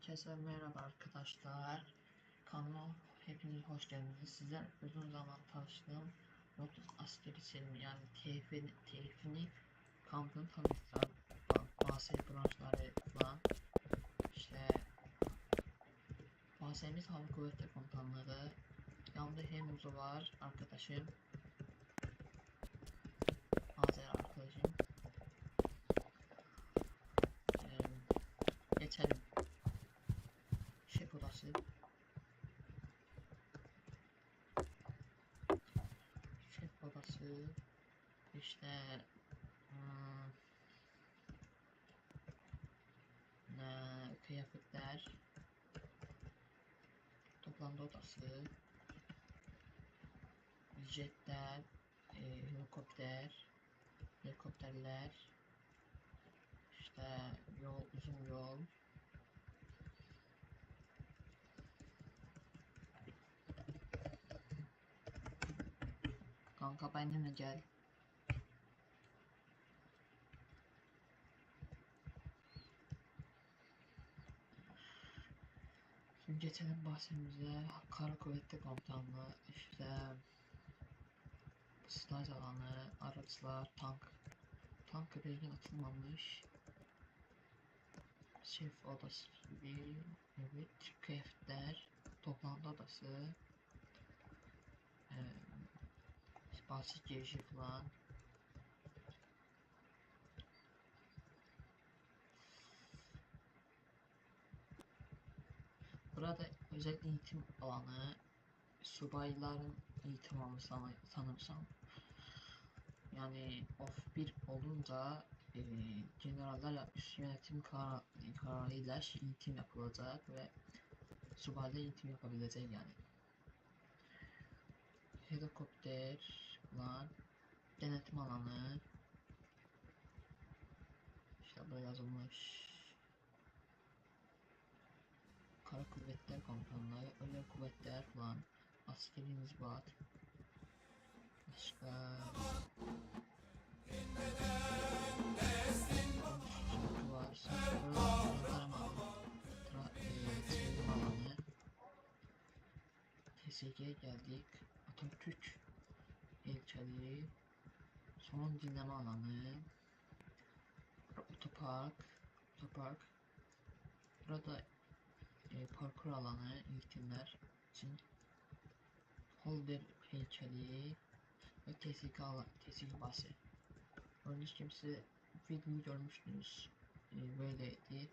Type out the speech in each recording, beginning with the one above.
Herkese merhaba arkadaşlar. Kanalıma hepiniz hoş geldiniz. Sizler uzun zaman tanıştığım Lotus askerisinin yani telifini kampını tanıtacağım. Bahse branşları falan. İşte bahsemiz Hava Kuvvetleri Komutanlığı. Yanımda Hemuzu var arkadaşım. Azer arkadaşım. Geçelim. Şef odası. Şef odası. İşte kıyafetler, toplantı odası, jetler, helikopterler, işte uzun yol, kanka benimle gel. Şimdi geçelim bahsimize. Kara Kuvvetleri Komutanlığı, işte staj alanı, araçlar, tank belirgin atılmamış, şef odası gibi, evet, kıyafetler, toplantı odası, e, basit girişi falan. Burada özel eğitim alanı, subayların eğitim alanı sanırsam. Yani of 1 olunca generaller üst yönetim kararıyla eğitim yapılacak ve subaylar eğitim yapabilecek yani. Helikopter falan, denetim alanı, işte böyle yazılmış. Kara Kuvvetler Komutanlığı, Özel Kuvvetler falan, askeri inzibat, başka var, training alanı, TSG'ye geldik, Atatürk heykeli, son dinleme alanı, otopark, burada parkur alanı eğitimler için, Holder heykeli ve TSG bası. Örneğin kimse videoyu görmüştünüz. Böyleydi.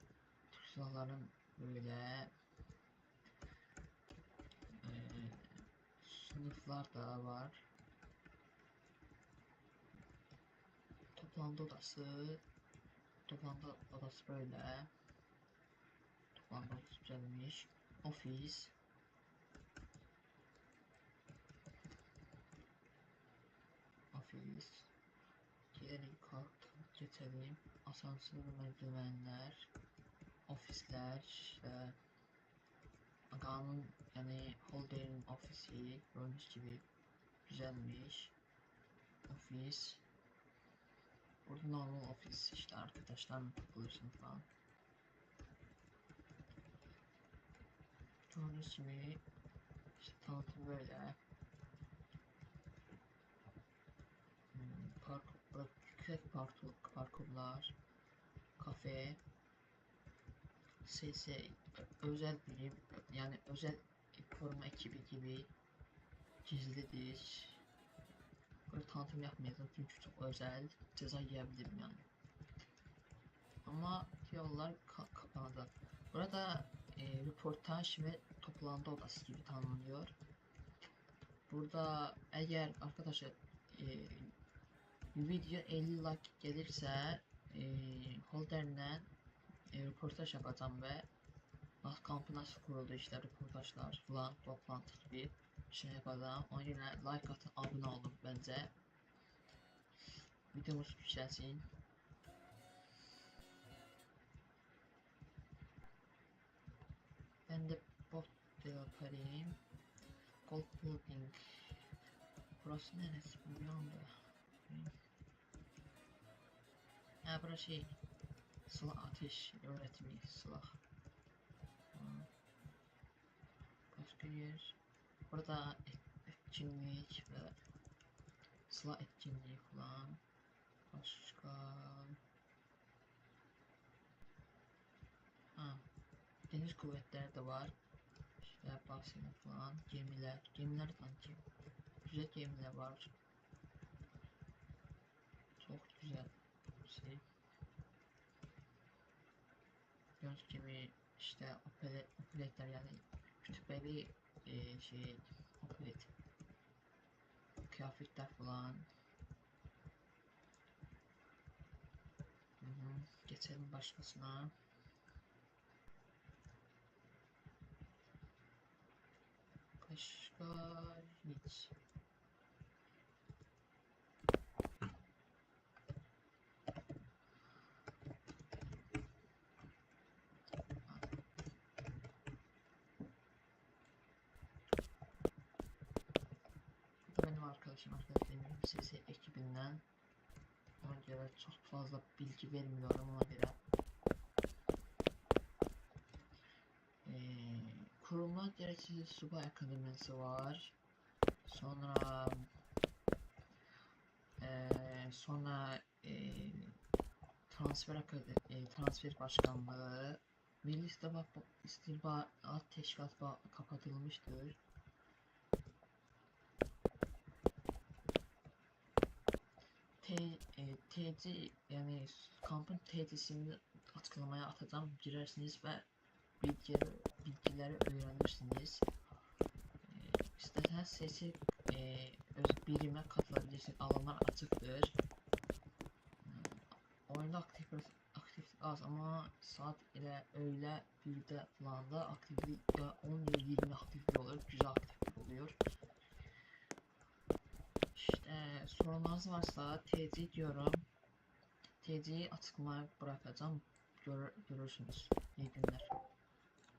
Türk silahların böyle e, sınıflar da var. Toplantı odası böyle. Toplantı odası düzenlemiş. Ofis. Geri geçelim. Asansör, merdivenler, ofisler, işte kanun yani Holder'in ofisi gördüğünüz gibi güzelmiş. Ofis. Burada normal ofis, işte arkadaşlarla takılırsın falan. Gördüğünüz gibi işte tanıtım böyle. Yüksek parkurlar, kafe, özel birim yani özel koruma ekibi gibi gizlidir. Burada tanıtım yapmayacağım çünkü çok özel, ceza yiyebilirim yani. Ama yollar kapanacak. Burada röportaj ve toplantı odası gibi tanımlanıyor. Burada eğer arkadaşlar video 50 like gelirse Holder'le röportaj yapacağım ve kampı nasıl kuruldu, işte röportajlar falan, toplantı gibi şey yapacağım. Ona göre like atın, abone olun bence. Videomuz yükselsin. Ben de bot yaparım. Gold building. Burası neresi bilmiyorum da. Ha burası şey. Silah ateş öğretimi silah. başka yer. Burada etkinlik ve silah etkinliği falan. Başka. Ha, deniz kuvvetleri de var. İşte bahsediyor falan. Gemiler. Gemiler sanki. Güzel gemiler var. Çok güzel şey. Göz gibi işte operatör yani kütüpheli şey operat kıyafetler falan. Hı hı. Geçelim başkasına. Başka hiç. Bu da benim arkadaşım sesi ekibinden. Ona göre çok fazla bilgi vermiyorum ona göre. Kurulma gereksiz subay akademisi var. Sonra sonra transfer başkanlığı, Milli İstihbarat Teşkilatı kapatılmıştır. TC yani kampın TC'sini açıklamaya atacağım. Girersiniz ve bilgileri öğrenirsiniz. İsterseniz sesi öz birime katılabilirsiniz. Alanlar açıktır. Oyunda aktiflik az ama saat ile öğle 1'de falan da aktiflik 10-20 aktiflik olur. Güzel aktiflik oluyor. İşte sorunlarınız varsa TC diyorum. TC'yi açıklamaya bırakacağım. Görürsünüz. İyi günler.